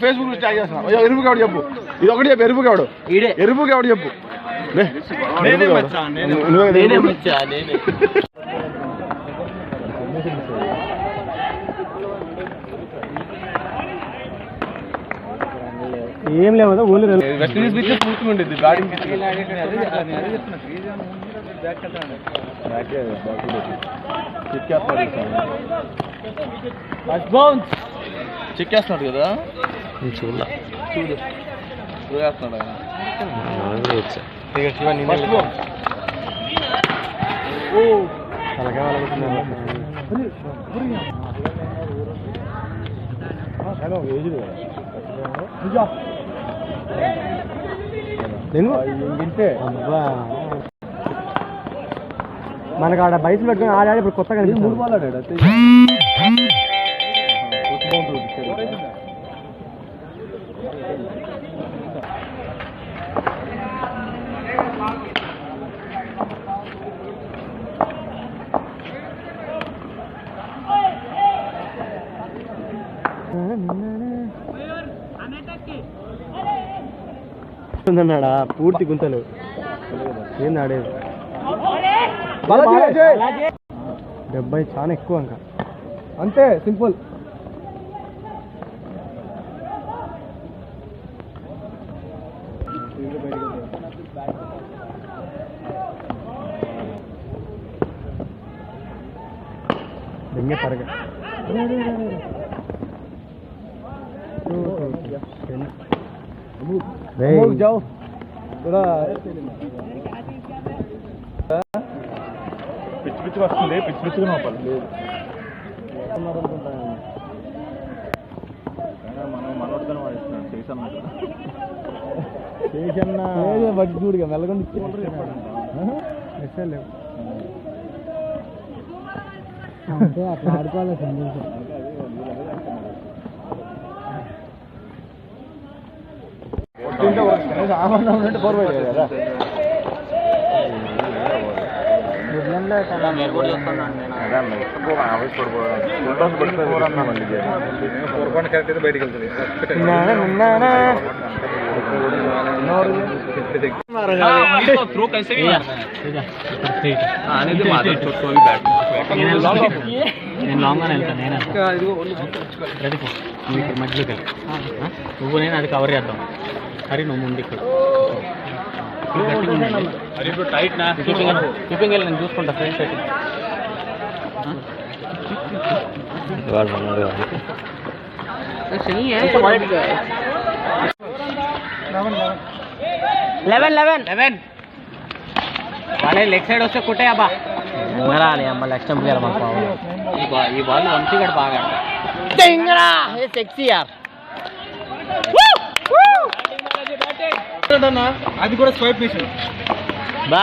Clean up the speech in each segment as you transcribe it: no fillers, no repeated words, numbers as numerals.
Facebook start చేస్తున్నా ఎరుపు కావడు చెప్పు ఇది ఒకటి చెప్పు ఎరుపు కావడు ఎరుపు కావడు చెప్పు ఏం లేవు ఓన్లీ వెస్ట్ ఇండీస్ పిచ్ పూర్తిగా బ్యాటింగ్ చెక్ చేస్తున్నాడు కదా చూడు వేస్తున్నాడు మనకు ఆడ బయట పెట్టుకుని ఆడాడు ఇప్పుడు కొత్తగా 3 బాల్ ఆడాడు అన్నాడా పూర్తి గుంతలు ఏంది ఆడేది 70 చాలా ఎక్కువ ఇంకా అంతే సింపుల్ దెంగే పరగ जाओ थोड़ा పిచ్చి వస్తుంది పిచ్చిగా నోపాలి మనం మనోడుగా వాడిస్తున్నాం చేసన్నా బట్టి చూడుగా మెల్లగొండి లేవు అంటే అట్లా ఆడుకోవాలి సందేశం బయటకు వెళ్తుంది నేను లాంగ్ అని వెళ్తాను నేను మధ్యలోకి వెళ్ళి నువ్వు నేను అది కవర్ చేద్దాం సరే నువ్వు ముందు ఇక్కడ టైట్ నా కీపింగ్ వెళ్ళి నేను చూసుకుంటా ఫ్రెండ్ సెట్ 11 వాళ్ళే లెగ్ సైడ్ వస్తే కుట్టే అబ్బా రాలి అమ్మ లెగ్ స్టంప్ చేయాలి మనకు ఈ బాల్ వంశీగడ్ బాగా సెక్సీ యార్ అది కూడా స్వైప్ మిషన్ బా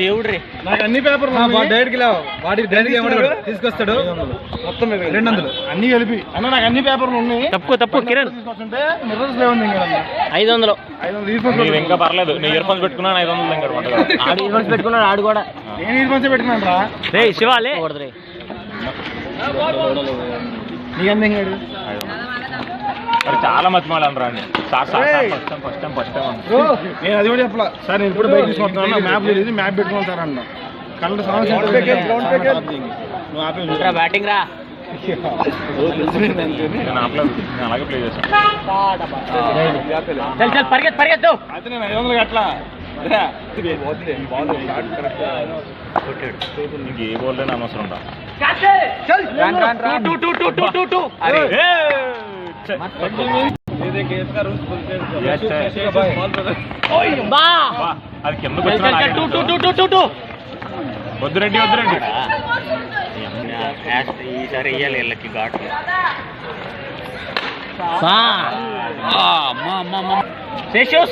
దేవుడ్రీ నాకు అన్ని పేపర్లు డైరెక్ట్ వాడి డైరెక్ట్ తీసుకొస్తాడు మొత్తం 200 అన్ని కలిపి అన్న నాకు అన్ని పేపర్లు ఉన్నాయి తప్పు కిరణ్ తీసుకొస్తుంటే మిర్రర్స్ లేవుంది 500 ఇంకా పర్లేదు నీ ఇయర్ ఫోన్స్ పెట్టుకున్నాను 500 ఆడు ఇయర్ ఫోన్స్ పెట్టుకున్నాడు ఆడు కూడా నేను ఇయర్ ఫోన్స్ పెట్టుకున్నాను రా రే శివాలే నీకెంత చాలా మధ్య రండి ఫస్ట్ టైం నేను అది కూడా చెప్పలా సార్ నేను ఇప్పుడు బయట తీసుకుంటున్నాను మ్యాప్ లేదు మ్యాప్ పెట్టుకున్నాను సార్ అన్న కరెంట్ బ్యాటింగ్ రా అలాగే ప్లే చేస్తాను పరిగెత్తు అయితే నేను 500 అట్లా నీకు ఏ బోల్ లేని అనవసరం రా అది కింద వద్దురెడ్డి ఈసారి వెయ్యాలి వీళ్ళకి ఘాటు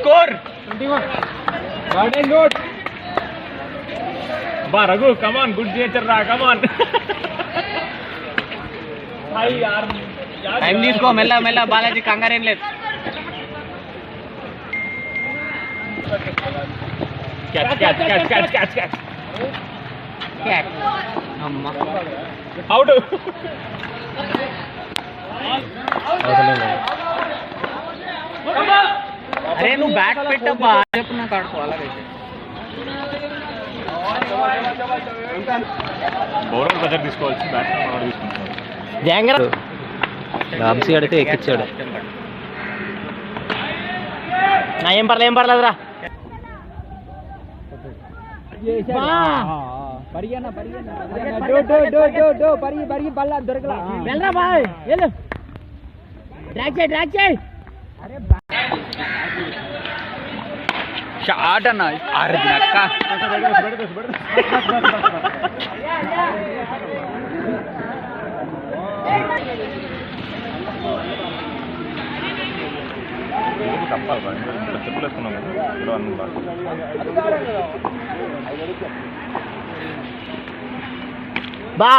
స్కోర్ బా రఘు కమాన్ గుడ్ నేచర్ రా కమాన్ టైం తీసుకో మెల్ల మెల్ల బాలాజీ కంగారేం లేదు అవుట్ అరే నువ్వు బ్యాట్ పెట్టబ్బా చెప్పు నాకు ఆడుకో అలాగైతే బౌలర్ ప్రెజర్ తీసుకోవాల్సి బ్యాట్స్మెన్ తీసుకుంటున్నాడు జాంగర్ రామ్సీ అడితే ఎక్కించాడు ఏం పర్లేదురా షాట్ అన్న అక్క బా